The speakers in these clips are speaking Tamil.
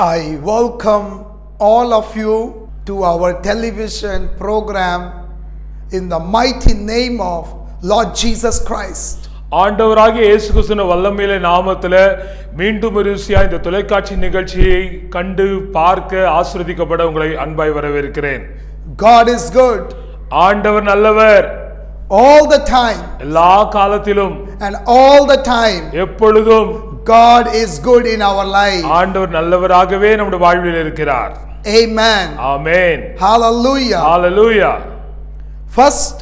I welcome all of you to our television program in the mighty name of Lord Jesus Christ. ஆண்டவராகிய இயேசு கிறிஸ்துவின் வல்லமையிலே நாமத்திலே மீண்டும் ஒருசியா இந்த தொலைக்காட்சி நிகழ்ச்சியை கண்டு பார்க்க ஆசீர்வதிக்கப்பட உங்களை அன்பாய் வரவேற்கிறேன். God is good. ஆண்டவர் நல்லவர். All the time. எல்லா காலத்திலும். And all the time. எப்பொழுதும். God is good in our life. ஆண்டவர் நல்லவராகவே நம்முடைய வாழ்வில் இருக்கிறார். Amen. Amen. Hallelujah. Hallelujah. First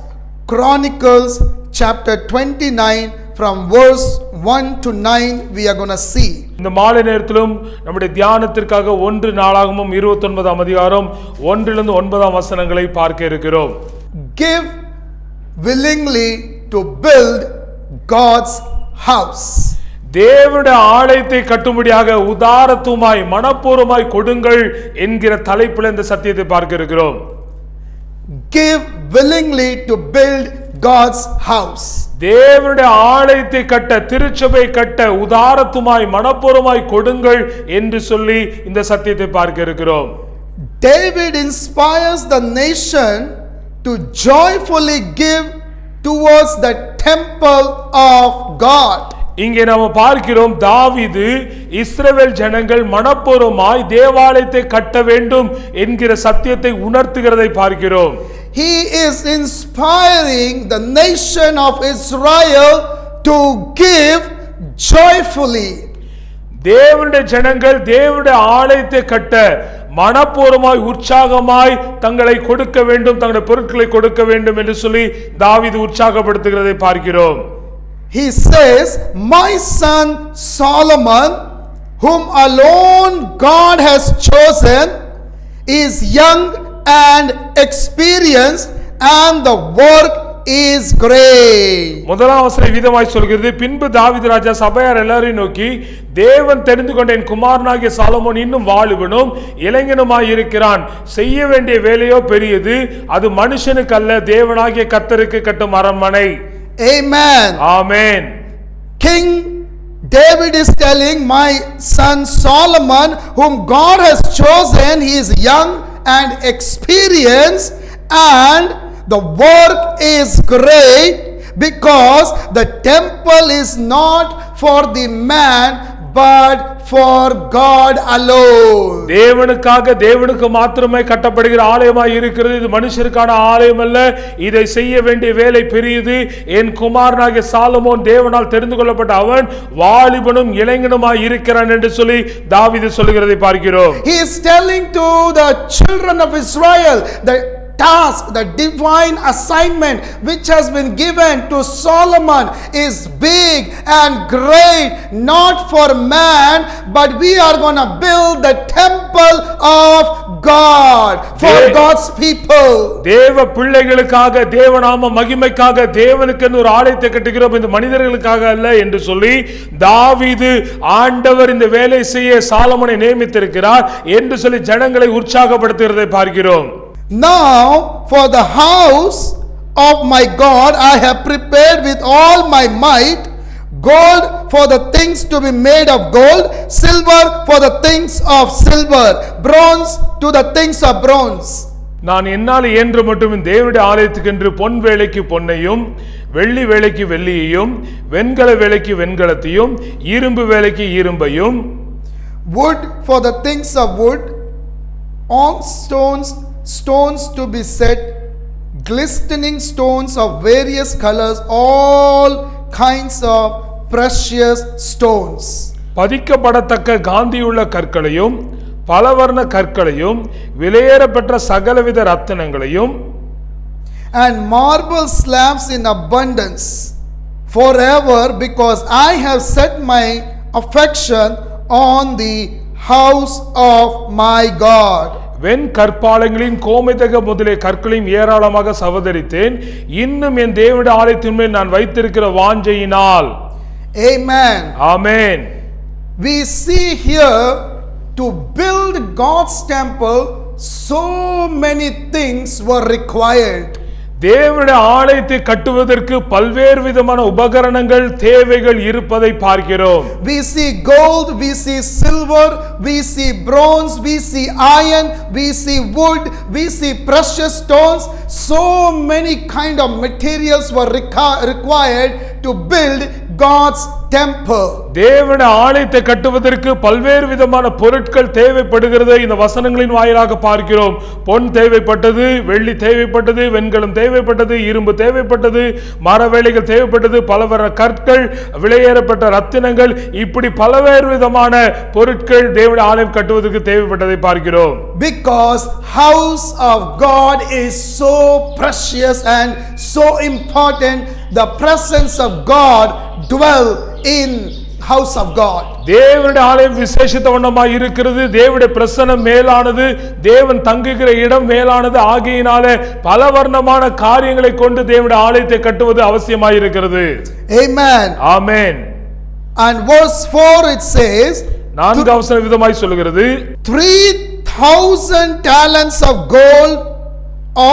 Chronicles chapter 29 from verse 1 to 9 we are going to see. இந்த மாலை நேரத்திலும் நம்முடைய தியானத்திற்காக 1 நாளாகமம் 29ஆம் அதிகாரம் 1 லிருந்து 9ஆம் வசனங்களை பார்க்க இருக்கிறோம். Give willingly to build God's house. தேவனுடைய ஆலயத்தை கட்டும்படியாக உதாரத்துவமாய் மனப்பூர்வமாய் கொடுங்கள் என்கிற தலைப்பில் இந்த சத்தியத்தை பார்க்க இருக்கிறோம். Give willingly to build God's house. தேவனுடைய ஆலயத்தை கட்ட, திருச்சபை கட்ட உதாரத்துவமாய் மனப்பூர்வமாய் கொடுங்கள் என்று சொல்லி இந்த சத்தியத்தை பார்க்க இருக்கிறோம். David inspires the nation to joyfully give towards the temple of God. இங்கே நாம பார்க்கிறோம், தாவீது இஸ்ரவேல் ஜனங்கள் மனப்பூர்வமாய் தேவாலயத்தை கட்ட வேண்டும் என்கிற சத்தியத்தை உணர்த்துகிறதை பார்க்கிறோம். He is inspiring the nation of Israel to give joyfully. தேவனுடைய ஜனங்கள் தேவனுடைய ஆலயத்தை கட்ட மனப்பூர்வமாய் உற்சாகமாய் தங்களை கொடுக்க வேண்டும், தங்களுடைய பொருட்களை கொடுக்க வேண்டும் என்று சொல்லி தாவீது உற்சாகப்படுத்துகிறதை பார்க்கிறோம். He says, my son Solomon, whom alone God has chosen, is young and experienced, and the work is great. முதலாம் வசனம் விதமாய் சொல்கிறது, பின்பு தாவீது ராஜா சபையார் எல்லாரையும் நோக்கி, தேவன் தெரிந்து கொண்ட என் குமாரனாகிய சாலமோன் இன்னும் வாலிபனும் இளைஞனுமாய் இருக்கிறான், செய்ய வேண்டிய வேலையோ பெரியது, அது மனுஷனுக்கு அல்ல, தேவனாகிய கர்த்தருக்கு கட்டும் அரண்மனை. Amen. Amen. King David is telling, my son Solomon, whom God has chosen, he is young and experienced, and the work is great, because the temple is not for the man but for God alone. தேவனுக்கு மாத்திரமே கட்டப்படுகிற ஆலயமாய் இருக்கிறது, இது மனுஷருக்கான ஆலயம் அல்ல, இதை செய்ய வேண்டிய வேலை பெரியது. என் குமாரனாகிய சாலமோன் தேவனால் தெரிந்து கொள்ளப்பட்ட அவன் வாலிபனும் இளைஞனுமாய் இருக்கிறான் என்று சொல்லி தாவீது சொல்லுகிறதை பார்க்கிறோம். He is telling to the children of Israel the task, the divine assignment which has been given to Solomon is big and great, not for man, but we are going to build the temple of God for God's people. தேவ பிள்ளைகளுக்காக, தேவநாம மகிமைக்காக தேவனுக்கு ஒரு ஆலயத்தை கட்டுகிறோம், இந்த மனிதர்களுக்காக அல்ல என்று சொல்லி தாவீது, ஆண்டவர் இந்த வேலை செய்ய சாலமோனை நியமித்திருக்கிறார் என்று சொல்லி ஜனங்களை உற்சாகப்படுத்துகிறதை பார்க்கிறோம். Now for the house of my God I have prepared with all my might, gold for the things to be made of gold, silver for the things of silver, bronze to the things of bronze. நான் என்னால் இயன்ற மட்டும் தேவனுடைய ஆலயத்துக்கென்று பொன் வேலைக்கு பொன்னையும், வெள்ளி வேலைக்கு வெள்ளியையும், வெண்கல வேலைக்கு வெண்கலத்தையும், இரும்பு வேலைக்கு இரும்பையும், wood for the things of wood, on stones to be set, glistening stones of various colors, all kinds of precious stones. பதிக்கப்படத்தக்க காந்தியுள்ள கற்களையும், பலவர்ண கற்களையும், விலையேறப்பெற்ற சகலவித ரத்தினங்களையும், and marble slabs in abundance forever, because I have set my affection on the house of my God. வெண் கற்பாலங்களின் கோமைதக முதலே கற்களையும் ஏராளமாக சவதரித்தேன், இன்னும் என் தேவனுடைய ஆலயத்தின் மேல் நான் வைத்திருக்கிற வாஞ்சையினால். Amen. Amen. We see here, to build God's temple so many things were required. தேவனுடைய ஆலயத்தை கட்டுவதற்கு பல்வேறு விதமான உபகரணங்கள் தேவைகள் இருப்பதை பார்க்கிறோம். We see gold, we see silver, we see bronze, we see iron, we see wood, we see precious stones. So many kind of materials were required to build God's temple. தேவனுடைய ஆலயத்தை கட்டுவதற்கு பல்வேறு விதமான பொருட்கள் தேவைப்படுகிறது. இந்த வசனங்களின் வாயிலாக பார்க்கிறோம். பொன் தேவைப்பட்டது, வெள்ளி தேவைப்பட்டது, வெண்கலம் தேவைப்பட்டது, இரும்பு தேவைப்பட்டது, மரவேலைகள் தேவைப்பட்டது, பலவர கற்கள், விலையேறப்பட்ட ரத்தினங்கள், இப்படி பல்வேறு விதமான பொருட்கள் தேவனுடைய ஆலயம் கட்டுவதற்கு தேவைப்பட்டதை பார்க்கிறோம். Because house of God is so precious and so important, the presence of God dwell in house of God. தேவனுடைய ஆலயம் விசேஷித்த வண்ணமாய் இருக்கிறது. தேவனுடைய பிரசன்னம் மேலானது, தேவன் தங்குகிற இடம் மேலானது. ஆகையினாலே பல வர்ணமான காரியங்களை கொண்டு தேவனுடைய ஆலயத்தை கட்டுவது அவசியமாய் இருக்கிறது. Amen. Amen. And verse 4 it says, நான்காவது வசனம் விதமாய் சொல்கிறது, 3,000 talents of gold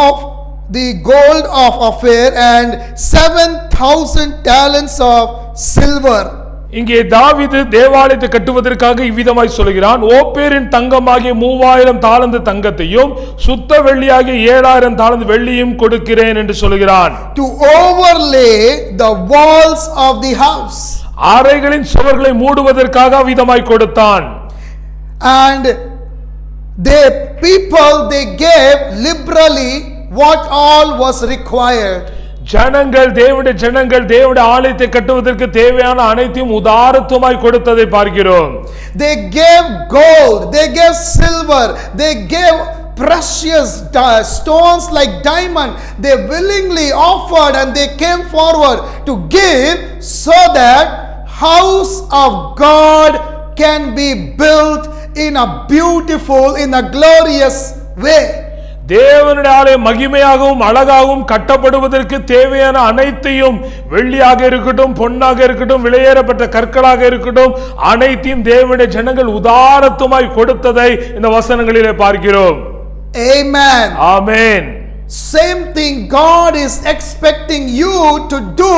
of the gold of Ophir and 7,000 talents of silver. இங்கே தாவீது தேவாலயத்தை கட்டுவதற்காக இவ்விதமாய் சொல்கிறான். ஓப்பேரின் தங்கமாகிய 3000 தாலந்து தங்கத்தையும் சுத்த வெள்ளியாகிய 7000 தாலந்து வெள்ளியும் கொடுக்கிறேன் என்று சொல்கிறான். To overlay the walls of the house. அறைகளின் சுவர்களை மூடுவதற்காக விதமாய் கொடுத்தான். And the people they gave liberally what all was required. ஜனங்கள் தேவனுடைய ஆலயத்தை கட்டுவதற்கு தேவையான அனைத்தையும் உதாரத்துவமாய் கொடுத்ததை பார்க்கிறோம். They gave gold, they gave silver, they gave precious stones like diamond. They willingly offered and they came forward to give so that house of God can be built in a beautiful, in a glorious way. தேவனுடைய ஆலயம் மகிமையாகவும் அழகாகவும் கட்டப்படுவதற்கு தேவையான அனைத்தையும், வெள்ளியாக இருக்கட்டும், பொன்னாக இருக்கட்டும், விலையேறப்பட்ட கற்களாக இருக்கட்டும், அனைத்தையும் தேவனுடைய ஜனங்கள் உதாரத்துவமாய் கொடுத்ததை இந்த வசனங்களிலே பார்க்கிறோம். Amen. Amen. Same thing God is expecting you to do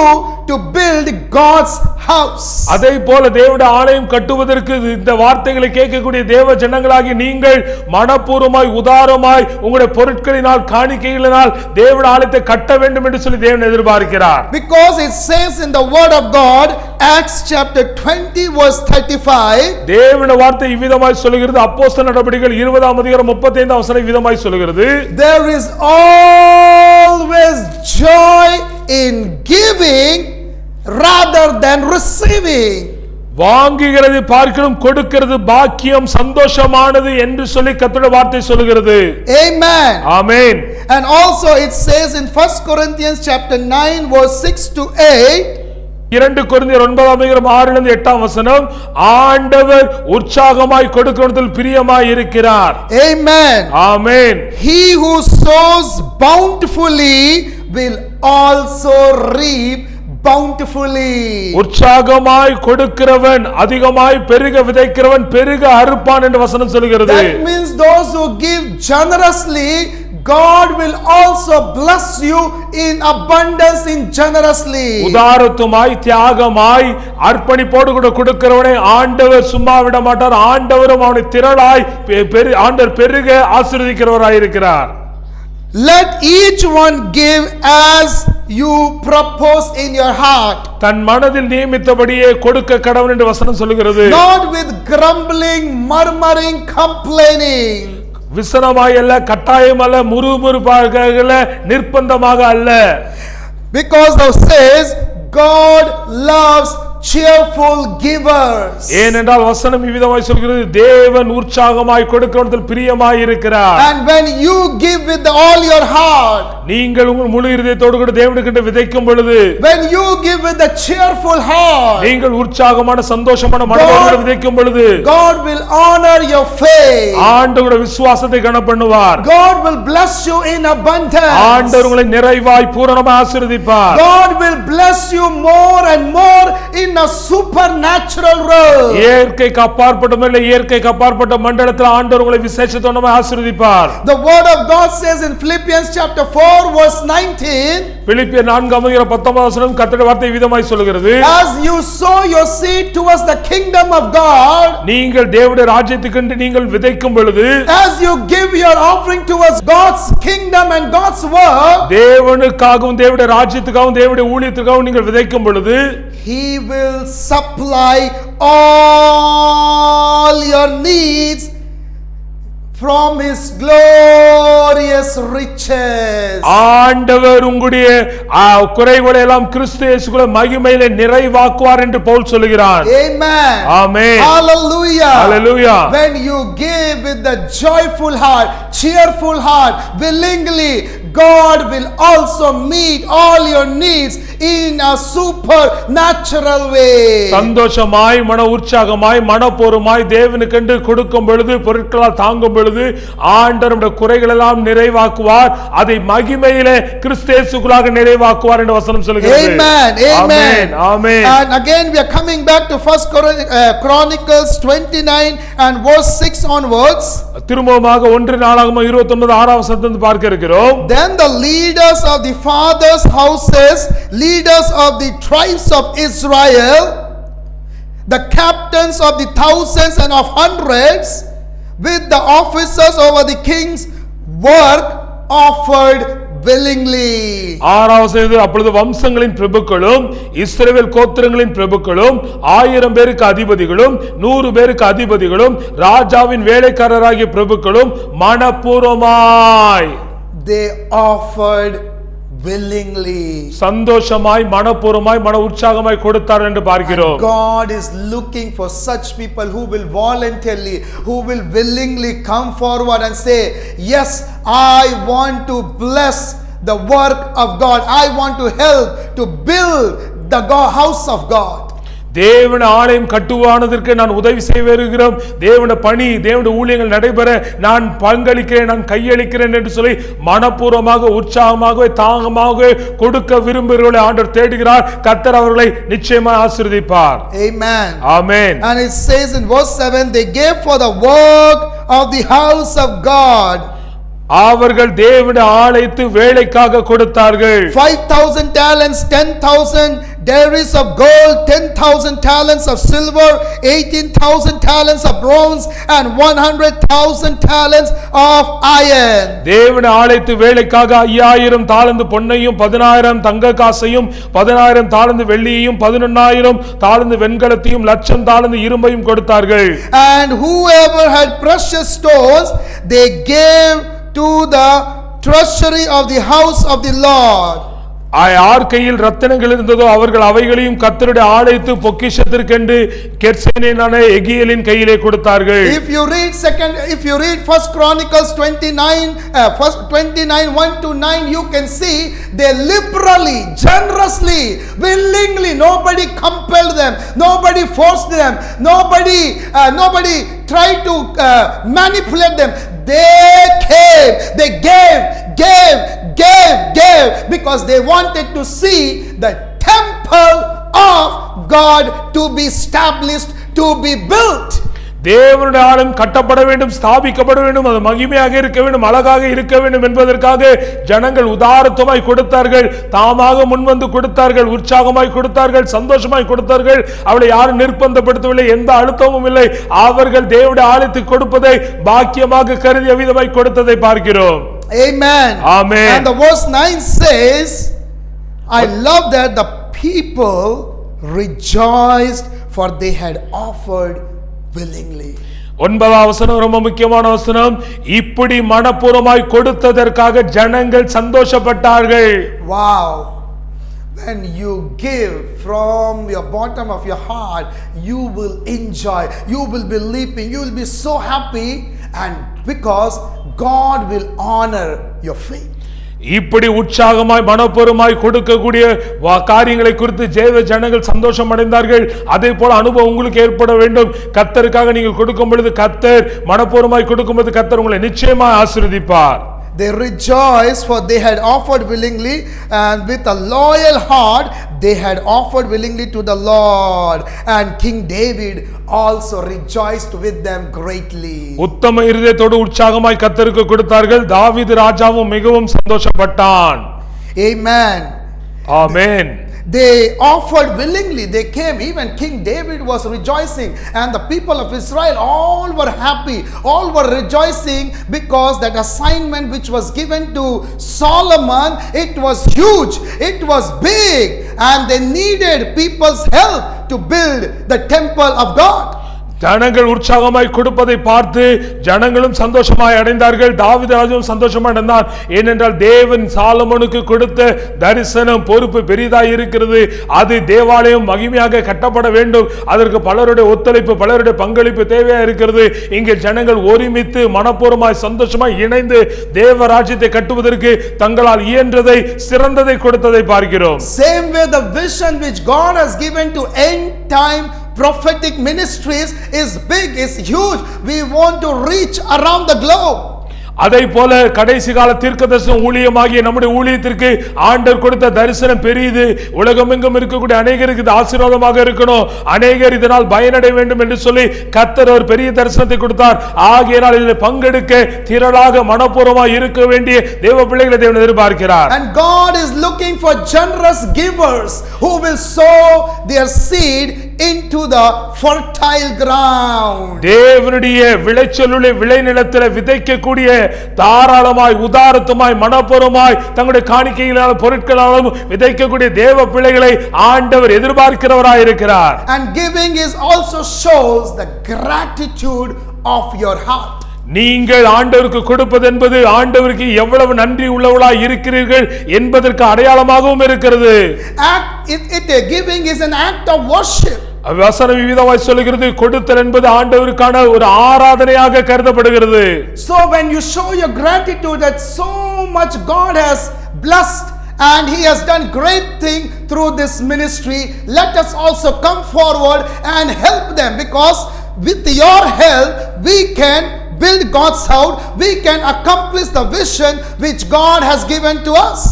to build God's house. அதே போல தேவனுடைய ஆலயம் கட்டுவதற்கு இந்த வார்த்தைகளை கேட்கக்கூடிய தேவ ஜனங்களாகி நீங்கள் மனப்பூர்வமாய் உதாரமாய் உங்களுடைய பொருட்களினால் காணிக்கைகளினால் தேவனுடைய ஆலயத்தை கட்ட வேண்டும் என்று சொல்லி தேவன் எதிர்பார்க்கிறார். Because it says in the word of God, Acts chapter 20 verse 35, தேவனுடைய வார்த்தை இவ்விதமாய் சொல்கிறது. அப்போஸ்தலர் நடபடிகள் 20ஆம் அதிகாரம் 35ஆம் வசனம் இவ்விதமாய் சொல்கிறது, there is always joy in giving rather than receiving. வாங்குகிறது பார்க்கிறோம், கொடுக்கிறது பாக்கியம், சந்தோஷமானது என்று சொல்லி கர்த்தருடைய வார்த்தை சொல்கிறது. Amen. Amen. And also it says in 1 Corinthians chapter 9 verse 6 to 8, 2 கொரிந்தியர் 9ஆம் அதிகாரம் 6 லிருந்து 8ஆம் வசனம், ஆண்டவர் உற்சாகமாய் கொடுக்கிறதில் பிரியமாய் இருக்கிறார். Amen. Amen. He who sows bountifully will also reap bountifully. உற்சாகமாய் கொடுக்கிறவன், அதிகமாய் பெருக விதைக்கிறவன் பெருக அறுப்பான் என்று வசனம் சொல்கிறது. That means those who give generously, God will also bless you in abundance, in generously. உதாரத்துவமாய், தியாகமாய், அர்ப்பணிப்போடு கூட கொடுக்கிறவனை ஆண்டவர் சும்மா விட மாட்டார். ஆண்டவரும் அவனை திரளாய் ஆண்டவர் பெருக ஆசீர்வதிக்கிறவராய் இருக்கிறார். Let each one give as you propose in your heart. தன் மனதில் நியமித்தபடியே கொடுக்க கடவுள் என்று வசனம் சொல்கிறது. Not with grumbling, murmuring, complaining. விசனமாய் அல்ல, கட்டாயம் அல்ல, முறுமுறுப்பாக அல்ல, நிர்பந்தமாக அல்ல. Because thou says God loves cheerful givers. ஏனென்றால் வசனம் இவ்விதமாய் சொல்கிறது, தேவன் உற்சாகமாய் கொடுக்கிறதில் பிரியமாய் இருக்கிறார். And when you give with all your heart, நீங்கள் உங்கள் முழு இதயத்தோடு கூட தேவனுக்கு விதைக்கும் பொழுது, when you give with a cheerful heart, நீங்கள் உற்சாகமான சந்தோஷமான மனதோடு விதைக்கும் பொழுது, God will honor your faith. ஆண்டவர் விசுவாசத்தை கனப்படுவார். God will bless you in abundance. ஆண்டவர் உங்களை நிறைவாய் பூரணமாய் ஆசீர்வதிப்பார். God will bless you more and more in a supernatural realm. இயற்கைக்கு அப்பாற்பட்ட இயற்கைக்கு அப்பாற்பட்ட மண்டலத்தில் ஆண்டவர் உங்களை விசேஷத்தோட ஆசீர்வதிப்பார். The word of God says in Philippians chapter 4 verse 19, பிலிப்பியர் 4:19 கர்த்தருடைய வார்த்தை விதமாய் சொல்கிறது, as you sow your seed towards the kingdom of God, நீங்கள் தேவனுடைய ராஜ்யத்துக்கு நீங்கள் விதைக்கும் பொழுது, as you give your offering towards God's kingdom and God's work, தேவனுக்காகவும் தேவனுடைய ராஜ்யத்துக்காகவும் தேவனுடைய ஊழியத்துக்காகவும் நீங்கள் விதைக்கும் பொழுது, He will supply all your needs from His glorious riches. ஆண்டவர் உங்களுடைய குறைகளை எல்லாம் கிறிஸ்து இயேசுவுக்குள்ள மகிமையிலே நிறைவாக்குவார் என்று பவுல் சொல்கிறார். Amen. Amen. Hallelujah. Hallelujah. When you give with the joyful heart, cheerful heart, willingly, God will also meet all your needs in a supernatural way. சந்தோஷமாய் மன உற்சாகமாய் மனப்பூர்வமாய் தேவனுக்கென்று கொடுக்கும் பொழுது, பொருட்களால் தாங்கும் பொழுது ஆண்டவருடைய குறைகள் எல்லாம் நிறைவாக்குவார். அதை மகிமையிலே கிறிஸ்து இயேசுவுக்குள்ளாக நிறைவாக்குவார் என்று வசனம் சொல்கிறது. Amen. Amen. Amen. And again we are coming back to First Chronicles 29 and verse 6 onwards. திரும்பமாக 1 நாளாகமம் 29 வசனத்தை பார்க்க இருக்கிறோம். Then the leaders of the fathers' houses, leaders of the tribes of Israel, the captains of the thousands and of hundreds, with the officers over the king's work, offered willingly. அப்பொழுது வம்சங்களின் பிரபுக்களும் இஸ்ரவேல் கோத்திரங்களின் பிரபுக்களும் 1000 பேருக்கு அதிபதிகளும் 100 பேருக்கு அதிபதிகளும் ராஜாவின் வேலைக்காரராகிய பிரபுக்களும் மனப்பூர்வமாய் they offered willingly. சந்தோஷமாய் மனப்பூர்வமாய் மன உற்சாகமாய் கொடுத்தார் என்று பார்க்கிறோம். God is looking for such people who will voluntarily, who will willingly come forward and say, yes, I want to bless the work of God. I want to help to build the house of God. தேவனுடைய ஆலயம் கட்டுவானதற்கு நான் உதவி செய்ய வருகிறோம். தேவனுடைய பணி, தேவனுடைய ஊழியங்கள் நடைபெற நான் பங்களிக்கிறேன், நான் கையளிக்கிறேன் என்று சொல்லி மனப்பூர்வமாக உற்சாகமாக தாகமாக கொடுக்க விரும்புகிறவர்களை ஆண்டவர் தேடுகிறார். கர்த்தர் அவர்களை நிச்சயமாக ஆசீர்வதிப்பார். Amen. Amen. And it says in verse 7, they gave for the work of the house of God. அவர்கள் தேவனுடைய ஆலயத்து வேலைக்காக கொடுத்தார்கள். 5,000 talents, 10,000 darius of gold, 10,000 talents of silver, 18,000 talents of bronze, and 100,000 talents of iron. தேவனுடைய ஆலயத்து வேலைக்காக 5000 தாலந்து பொன்னையும் 10000 தங்க காசையும் 10000 தாலந்து வெள்ளியையும் 11000 தாலந்து வெண்கலத்தையும் 1,00,000 தாலந்து இரும்பையும் கொடுத்தார்கள். And whoever had precious stones, they gave to the treasury of the house of the Lord. யார் கையில் ரத்தினங்கள் இருந்ததோ அவர்கள் அவைகளையும் கர்த்தருடைய ஆலயத்து பொக்கிஷத்திற்கென்று கெர்சேனான எகியேலின் கையிலே கொடுத்தார்கள். If you read First Chronicles 29 1 to 9, you can see they liberally, generously, willingly, nobody compelled them, nobody forced them, nobody tried to manipulate them. They came, they gave because they wanted to see the temple of God to be established, to be built. தேவனுடைய ஆலயம் கட்டப்பட வேண்டும், ஸ்தாபிக்கப்பட வேண்டும், அது மகிமையாக இருக்க வேண்டும், அழகாக இருக்க வேண்டும் என்பதற்காக ஜனங்கள் உதாரத்துவமாய் கொடுத்தார்கள், தாமாக முன்வந்து கொடுத்தார்கள், உற்சாகமாய் கொடுத்தார்கள், சந்தோஷமாய் கொடுத்தார்கள். அவளை யாரும் நிர்பந்தப்படுத்தவில்லை, எந்த அழுத்தமும் இல்லை. அவர்கள் தேவனுடைய ஆலயத்துக்கு கொடுப்பதை பாக்கியமாக கருதிய விதமாய் கொடுத்ததை பார்க்கிறோம். Amen. Amen. And the verse 9 says, I love that the people rejoiced for they had offered willingly. 9வது வசனம் ரொம்ப முக்கியமான வசனம். இப்படி மனப்பூர்வமாய் கொடுத்ததற்காக ஜனங்கள் சந்தோஷப்பட்டார்கள். Wow. When you give from your bottom of your heart, you will enjoy, you will be leaping, you will be so happy, and because God will honor your faith. இப்படி உற்சாகமாய் மனப்பூர்வமாய் கொடுக்கக்கூடிய காரியங்களை குறித்து தேவ ஜனங்கள் சந்தோஷம் அடைந்தார்கள். அதே போல அனுபவம் உங்களுக்கு ஏற்பட வேண்டும். கர்த்தருக்காக நீங்கள் கொடுக்கும் பொழுது, கர்த்தர் மனப்பூர்வமாய் கொடுக்கும் பொழுது கர்த்தர் உங்களை நிச்சயமாக ஆசீர்வதிப்பார். They rejoiced, for they had offered willingly, and with a loyal heart they had offered willingly to the Lord. And King David also rejoiced with them greatly. உத்தம இருதயத்தோடு உற்சாகமாய் கர்த்தருக்கு கொடுத்தார்கள். தாவீது ராஜாவும் மிகவும் சந்தோஷப்பட்டான். Amen. Amen. They offered willingly. They came. Even King David was rejoicing, and the people of Israel all were happy, all were rejoicing, because that assignment which was given to Solomon, it was huge, it was big, and they needed people's help to build the temple of God. ஜனங்கள் உற்சாகமாய் கொடுப்பதை பார்த்து ஜனங்களும் சந்தோஷமாய் அடைந்தார்கள். தாவீது ராஜாவும் சந்தோஷமாய் அடைந்தான். ஏனென்றால் தேவன் சாலமோனுக்கு கொடுத்த தரிசனம் பொறுப்பு பெரிதாய் இருக்கிறது. அது தேவாலயம் மகிமையாக கட்டப்பட வேண்டும். அதற்கு பலருடைய ஒத்துழைப்பு, பலருடைய பங்களிப்பு தேவையா இருக்கிறது. இங்கே ஜனங்கள் ஒருமித்து மனப்பூர்வமாய் சந்தோஷமாய் இணைந்து தேவ ராஜ்யத்தை கட்டுவதற்கு தங்களால் இயன்றதை சிறந்ததை கொடுத்ததை பார்க்கிறோம். Same way, the vision which God has given to end time prophetic ministries is big, is huge. We want to reach around the globe. அதை போல கடைசி கால தீர்க்கதரிசன ஊழியமாகிய நம்முடைய ஊழியத்திற்கு ஆண்டவர் கொடுத்த தரிசனம் பெரியது. உலகமெங்கும் இருக்கக்கூடிய அநேகருக்கு இது ஆசீர்வாதமாக இருக்கணும், அநேகர் இதனால் பயனடைய வேண்டும் என்று சொல்லி கர்த்தர் ஒரு பெரிய தரிசனத்தை கொடுத்தார். ஆகையால் இதில் பங்கெடுக்க திரளாக மனப்பூர்வமாக இருக்க வேண்டிய தேவ பிள்ளைகளை தேவன் எதிர்பார்க்கிறார். And God is looking for generous givers who will sow their seed into the fertile ground. தேவனுடைய விளைச்சலுள்ள விளைநிலத்தில் விதைக்கக்கூடிய தாராளமாய் உதாரத்துமாய் மனப்பூர்வமாய் தங்களுடைய காணிக்கைகளாலும் பொருட்களாலும் விதைக்கக்கூடிய தேவ பிள்ளைகளை ஆண்டவர் எதிர்பார்க்கிறவராய் இருக்கிறார். And giving is also shows the gratitude of your heart. நீங்கள் ஆண்டவருக்கு கொடுப்பது என்பது ஆண்டவருக்கு எவ்வளவு நன்றி உள்ளவர்களாய் இருக்கிறீர்கள் என்பதற்கு அடையாளமாகவும் இருக்கிறது. Giving is an act of worship. வசனம் விவிதமாய் சொல்கிறது, கொடுத்தல் என்பது ஆண்டவருக்கான ஒரு ஆராதனையாக கருதப்படுகிறது. So when you show your gratitude that so much God has blessed and he has done great thing through this ministry, let us also come forward and help them, because with your help we can build God's house, we can accomplish the vision which God has given to us.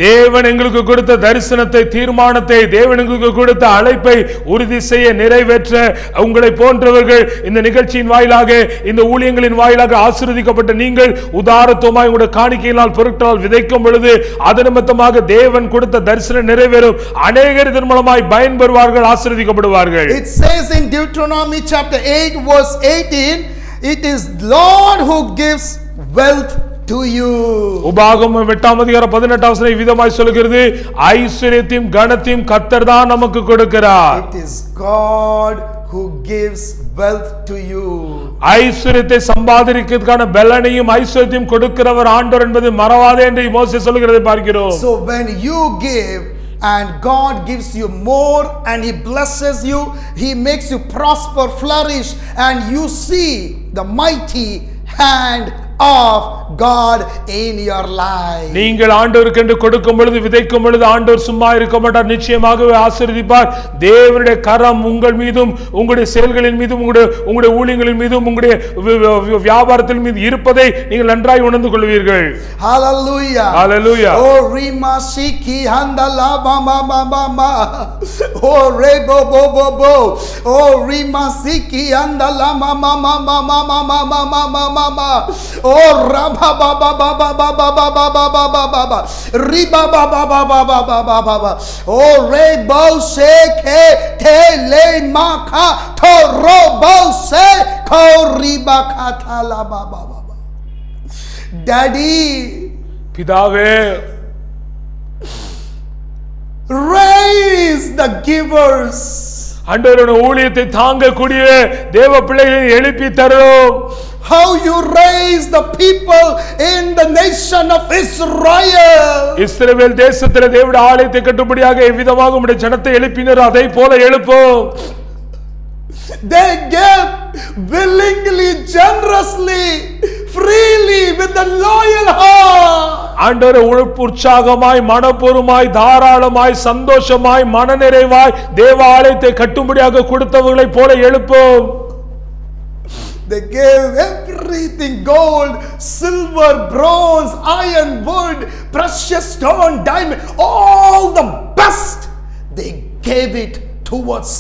தேவன் எங்களுக்கு கொடுத்த தரிசனத்தை, தீர்மானத்தை, தேவன் எங்களுக்கு கொடுத்த அழைப்பை உறுதி செய்ய, நிறைவேற்ற உங்களை போன்றவர்கள் இந்த நிகழ்ச்சியின் வாயிலாக, இந்த ஊழியங்களின் வாயிலாக ஆசீர்வதிக்கப்பட்ட நீங்கள் உதாரத்துவமாய் உங்களுடைய காணிக்கையினால் பொருட்களால் விதைக்கும் பொழுது அது நிமித்தமாக தேவன் கொடுத்த தரிசனம் நிறைவேறும். அநேகர் இதன் மூலமாய் பயன்பெறுவார்கள், ஆசீர்வதிக்கப்படுவார்கள். It says in Deuteronomy chapter 8 verse 18, it is Lord who gives wealth to you. உபாகமம் 8:18 விதமாய் சொல்கிறது, ஐஸ்வரியத்தையும் கனத்தையும் கர்த்தர் தான் நமக்கு கொடுக்கிறார். It is God who gives wealth to you. ஐஸ்வரியத்தை சம்பாதிக்கிறதுக்கான பலனையும் ஐஸ்வரியத்தையும் கொடுக்கிறவர் ஆண்டவர் என்பது மறவாதே என்று மோசே சொல்கிறதை பார்க்கிறோம். So when you give and God gives you more and he blesses you, he makes you prosper, flourish, and you see the mighty hand of God in your life. நீங்கள் ஆண்டவருக்கு என்று கொடுக்கும் பொழுது, விதைக்கும் பொழுது ஆண்டவர் சும்மா இருக்க மாட்டார், நிச்சயமாகவே ஆசீர்வதிப்பார். தேவனுடைய கரம் உங்கள் மீதும், உங்களுடைய செயல்களின் மீதும், உங்களுடைய ஊழியங்களின் மீதும், உங்களுடைய வியாபாரத்தின் மீது இருப்பதை நீங்கள் நன்றாய் உணர்ந்து கொள்வீர்கள். Hallelujah. Hallelujah. Oh rima shiki handala mama mama. Oh rebo bo bo bo. Oh rima shiki handala mama mama mama mama mama. Oh rabba ba ba ba ba ba ba ba ba ba ba ba ba ba riba ba ba ba ba ba ba ba ba ba. Oh rebo se ke te le ma kha to robo se ko riba kha tha la ba ba ba. Daddy, பிதாவே, raise the givers. ஆண்டவருடைய ஊழியத்தை தாங்கக்கூடிய தேவ பிள்ளைகளை எழுப்பி தரும். How you raise the people in the nation of Israel. இஸ்ரவேல் தேசத்திலே தேவனுடைய ஆலயத்தை கட்டும்படியாக எவ்விதமாக உம்முடைய ஜனத்தை எழுப்பினாரோ அதை போல எழுப்பும். They gave willingly, generously, freely, with a loyal heart. ஆண்டவரே, உற்சாகமாய், மனப்பூர்வமாய், தாராளமாய், சந்தோஷமாய், மனநிறைவாய் தேவ ஆலயத்தை கட்டும்படியாக கொடுத்தவர்களை போல எழுப்பும். They gave everything: gold, silver, bronze, iron, wood, precious stone, diamond, all the best. They gave it towards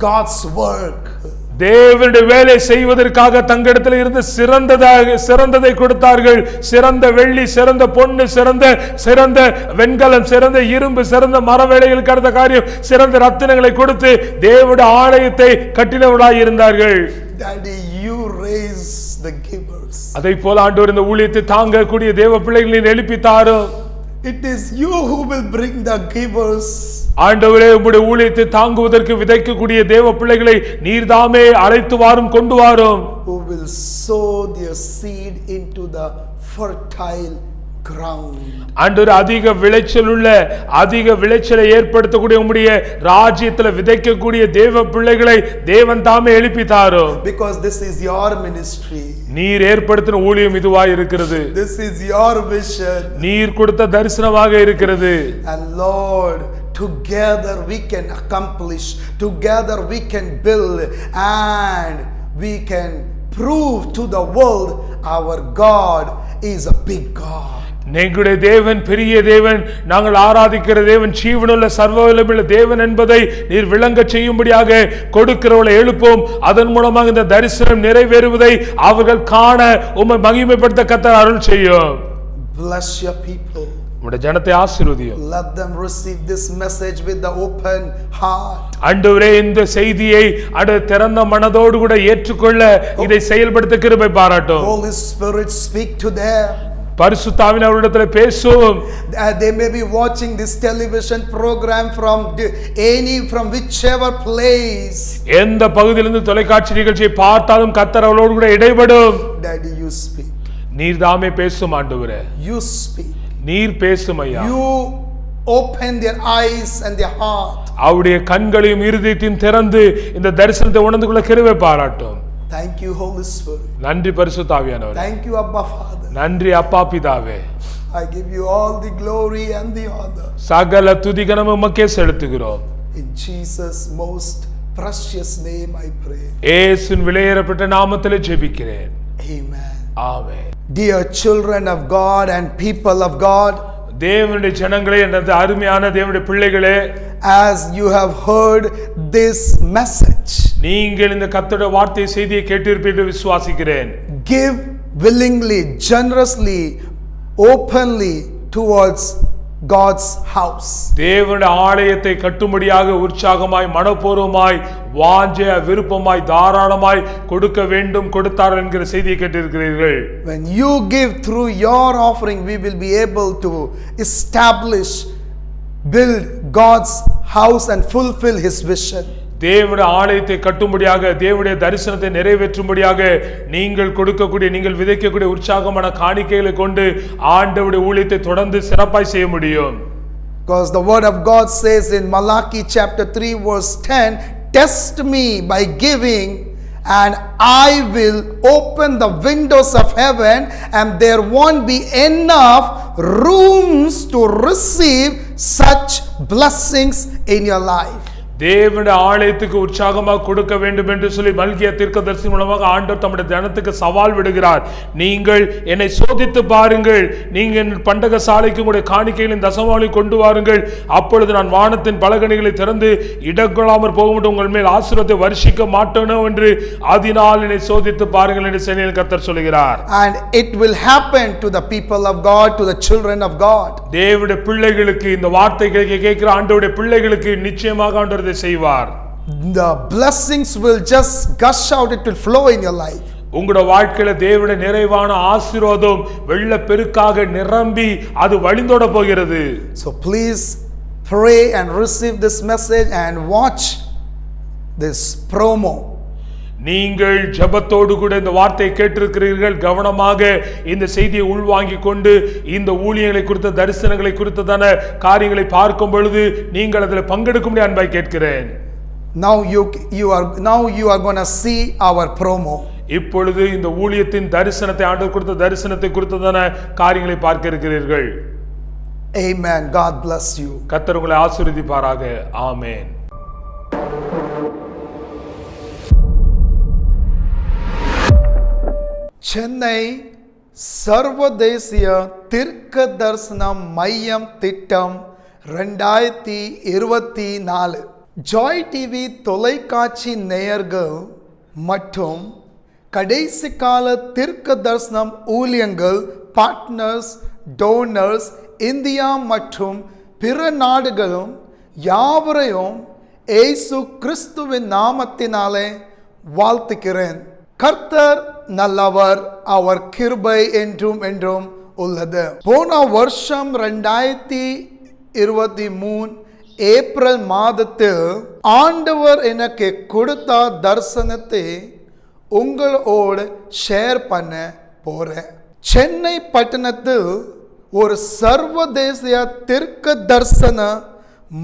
God's work. தேவனுடைய வேலை செய்வதற்காக தங்களிடத்தில் இருந்து சிறந்ததை கொடுத்தார்கள். சிறந்த வெள்ளி, சிறந்த பொன்னு, சிறந்த வெண்கலம், சிறந்த இரும்பு, சிறந்த மர வேலைகளுக்கு அடுத்த காரியம் சிறந்த ரத்தினங்களை கொடுத்து தேவனுடைய ஆலயத்தை கட்டினவர்களாய் இருந்தார்கள். Daddy, you raise the givers. அதை போல ஆண்டவர் இந்த ஊழியத்தை தாங்கக்கூடிய தேவ பிள்ளைகளை எழுப்பித்தாரும். It is you who will bring the givers. ஆண்டவரே, உம்முடைய ஊழியத்தை தாங்குவதற்கு விதைக்கக்கூடிய தேவ பிள்ளைகளை நீர்தாமே அழைத்து வாரும், கொண்டு வாரும். Who will sow their seed into the fertile ground. ஆண்டவர் அதிக விளைச்சலை ஏற்படுத்தக்கூடிய உம்முடைய ராஜ்யத்தில் விதைக்கக்கூடிய தேவ பிள்ளைகளை தேவன் தாமே எழுப்பித்தாரும். Because this is your ministry. நீர் ஏற்படுத்தின ஊழியம் இதுவாய் இருக்கிறது. This is your vision. நீர் கொடுத்த தரிசனமாக இருக்கிறது. And Lord, together we can accomplish, together we can build, and we can prove to the world our God is a big God. எங்களுடைய தேவன் பெரிய தேவன், நாங்கள் ஆராதிக்கிற தேவன் ஜீவனுள்ள சர்வவல்லமையுள்ள தேவன் என்பதை நீர் விளங்க செய்யும்படியாக கொடுக்கிறவர்களை எழுப்போம். அதன் மூலமாக இந்த தரிசனம் நிறைவேறுவதை அவர்கள் காண உம்மை மகிமைப்படுத்த கர்த்தர் அருள் செய்யும். Bless your people. உம்முடைய ஜனத்தை ஆசீர்வதியும். Let them receive this message with the open heart. ஆண்டவரே, இந்த செய்தியை திறந்த மனதோடு கூட ஏற்றுக்கொள்ள இதை செயல்படுத்த கிருபை பாராட்டும். Holy Spirit, speak to them. பரிசுத்தாவின் அவரிடத்தில் பேசும். They may be watching this television program from whichever place. எந்த பகுதியிலிருந்து தொலைக்காட்சி நிகழ்ச்சியை பார்த்தாலும் கர்த்தர் அவளோடு கூட இடைபடும். Daddy, you speak. நீர் தாமே பேசும் ஆண்டவரே. You speak. நீர் பேசும் ஐயா. You open their eyes and their heart. அவருடைய கண்களையும் இருதயத்தையும் திறந்து இந்த தரிசனத்தை உணர்ந்து கொள்ள கிருபை பாராட்டும். Thank you, Holy Spirit. நன்றி பரிசுத்த ஆவியானவரே. Thank you, Abba Father. நன்றி அப்பா பிதாவே. I give you all the glory and the honor. சகல துதி கனம் உமக்கே செலுத்துகிறோம். In Jesus' most precious name I pray. இயேசுவின் விலையேறப்பட்ட நாமத்திலே ஜெபிக்கிறேன். Amen. Amen. Dear children of God and people of God, தேவனுடைய ஜனங்களே, எனது அருமையான தேவனுடைய பிள்ளைகளே, as you have heard this message, நீங்கள் இந்த கர்த்தருடைய வார்த்தை செய்தியை கேட்டிருப்பீர்கள் விசுவாசிக்கிறேன். give willingly, generously, openly towards God's house. தேவனுடைய ஆலயத்தை கட்டும்படியாக உற்சாகமாய், மனப்பூர்வமாய், வாஞ்சை விருப்பமாய், தாராளமாய் கொடுக்க வேண்டும், கொடுத்தார் என்கிற செய்தியை கேட்டிருக்கிறீர்கள். When you give through your offering, we will be able to establish, build God's house and fulfill His vision. தேவனுடைய ஆலயத்தை கட்டும்படியாக, தேவனுடைய தரிசனத்தை நிறைவேற்றும்படியாக நீங்கள் கொடுக்கக்கூடிய, நீங்கள் விதைக்கக்கூடிய உற்சாகமான காணிக்கைகளை கொண்டு ஆண்டவருடைய ஊழியத்தை தொடர்ந்து சிறப்பாய் செய்ய முடியும். Because the word of God says in Malachi chapter 3 verse 10, test me by giving, and I will open the windows of heaven, and there won't be enough rooms to receive such blessings in your life. தேவனுடைய ஆலயத்துக்கு உற்சாகமாக கொடுக்க வேண்டும் என்று சொல்லி மல்கியா தீர்க்கதரிசி மூலமாக ஆண்டவர் தம்முடைய ஜனத்துக்கு சவால் விடுகிறார். நீங்கள் என்னை சோதித்து பாருங்கள், நீங்கள் பண்டக சாலைக்கு உங்களுடைய காணிக்கைகளின் தசமாவளி கொண்டு வாருங்கள், அப்பொழுது நான் வானத்தின் பலகணிகளை திறந்து இடங்கொள்ளாமற் போகும்போது உங்கள் மேல் ஆசீர்வாதத்தை வருஷிக்க மாட்டேனோ என்று அதனால் என்னை சோதித்து பாருங்கள் என்று சேனையின் கர்த்தர் சொல்கிறார். And it will happen to the people of God, to the children of God. தேவனுடைய பிள்ளைகளுக்கு, இந்த வார்த்தைகளை கேட்கிற ஆண்டவருடைய பிள்ளைகளுக்கு நிச்சயமாக ஆண்டவர் செய்வார். The blessings will just gush out, it will flow in your life. உங்களுடைய வாழ்க்கையில தேவனுடைய நிறைவான ஆசீர்வாதம் வெள்ள பெருக்காக நிரம்பி அது வழிந்தோட போகிறது. So please pray and receive this message and watch this promo. நீங்கள் ஜெபத்தோடு கூட இந்த வார்த்தையை கேட்டிருக்கிறீர்கள். கவனமாக இந்த செய்தியை உள்வாங்கிக் கொண்டு இந்த ஊழியங்களை குறித்த, தரிசனங்களை குறித்ததான காரியங்களை பார்க்கும் பொழுது நீங்கள் அதில் பங்கெடுக்கும்படி அன்பாய் கேட்கிறேன். Now you are going to see our promo. இப்பொழுது இந்த ஊழியத்தின் தரிசனத்தை, ஆண்டவர் கொடுத்த தரிசனத்தை குறித்ததான காரியங்களை பார்க்க இருக்கிறீர்கள். Amen. God bless you. கர்த்தர் உங்களை ஆசீர்வதிப்பாராக. ஆமென். சென்னை சர்வதேசிய தீர்க்க தரிசன மையம் திட்டம் 2024. ஜாய் டிவி தொலைக்காட்சி நேயர்கள் மற்றும் கடைசி கால தீர்க்க தரிசனம் ஊழியங்கள், பார்ட்னர்ஸ், டோனர்ஸ், இந்தியா மற்றும் பிற நாடுகளும் யாவரையும் இயேசு கிறிஸ்துவின் நாமத்தினாலே வாழ்த்துகிறேன். கர்த்தர் நல்லவர், அவர் கிருபை என்றும் என்றும் உள்ளது. போன வருஷம் 2023 ஏப்ரல் மாதத்தில் ஆண்டவர் எனக்கு கொடுத்த தரிசனத்தை உங்களோடு ஷேர் பண்ண போறேன். சென்னை பட்டணத்தில் ஒரு சர்வதேசிய தீர்க்க தரிசன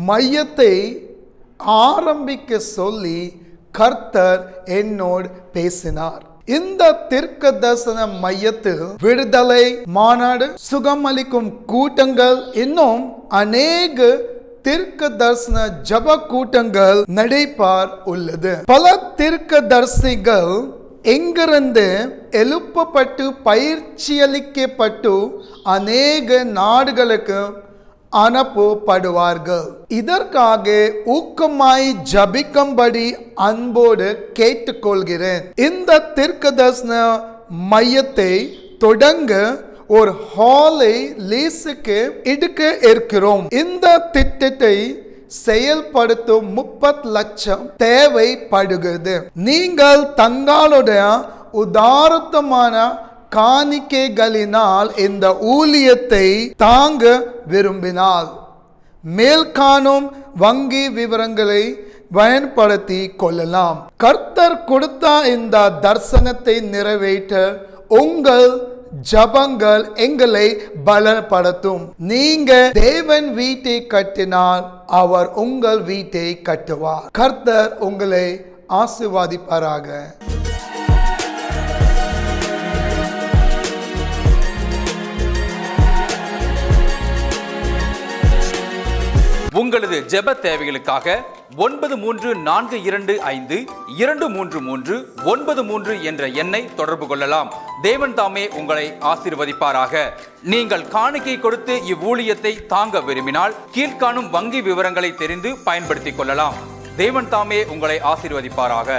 மையத்தை ஆரம்பிக்க சொல்லி கர்த்தர் என்னோடு பேசினார். இந்த தீர்க்க தரிசன மையத்தில் விடுதலை மாநாடு, சுகமளிக்கும் கூட்டங்கள், இன்னும் அநேக தீர்க்க தரிசன ஜப கூட்டங்கள் நடைபெற உள்ளது. பல தீர்க்க தரிசிகள் எங்கிருந்து எழுப்பப்பட்டு பயிற்சியளிக்கப்பட்டு அநேக நாடுகளுக்கு அனுப்பப்படுவார்கள். இதற்காக ஊக்கமாய் ஜபிக்கும்படி அன்போடு கேட்டுக்கொள்கிறேன். இந்த தீர்க்க தரிசன மையத்தை தொடங்க ஒரு ஹாலை லீஸுக்கு எடுக்க இருக்கிறோம். இந்த திட்டத்தை செயல்படுத்தும் 30 லட்சம் தேவைப்படுகிறது. நீங்கள் தங்களுடைய உதாரத்தமான காணிக்கைகளினால் இந்த ஊழியத்தை தாங்க விரும்பினால் மேல்காணும் வங்கி விவரங்களை பயன்படுத்தி கொள்ளலாம். கர்த்தர் கொடுத்த இந்த தரிசனத்தை நிறைவேற்ற உங்கள் ஜபங்கள் எங்களை பலப்படுத்தும். நீங்க தேவன் வீட்டை கட்டினால் அவர் உங்கள் வீட்டை கட்டுவார். கர்த்தர் உங்களை ஆசீர்வதிப்பாராக. உங்களது ஜெப தேவைகளுக்காக 9342523393 என்ற எண்ணை தொடர்பு கொள்ளலாம். தேவன் தாமே உங்களை ஆசீர்வதிப்பாராக. நீங்கள் காணிக்கை கொடுத்து இவ்வூழியத்தை தாங்க விரும்பினால் கீழ்காணும் வங்கி விவரங்களை தெரிந்து பயன்படுத்திக் கொள்ளலாம். தேவன் தாமே உங்களை ஆசீர்வதிப்பாராக.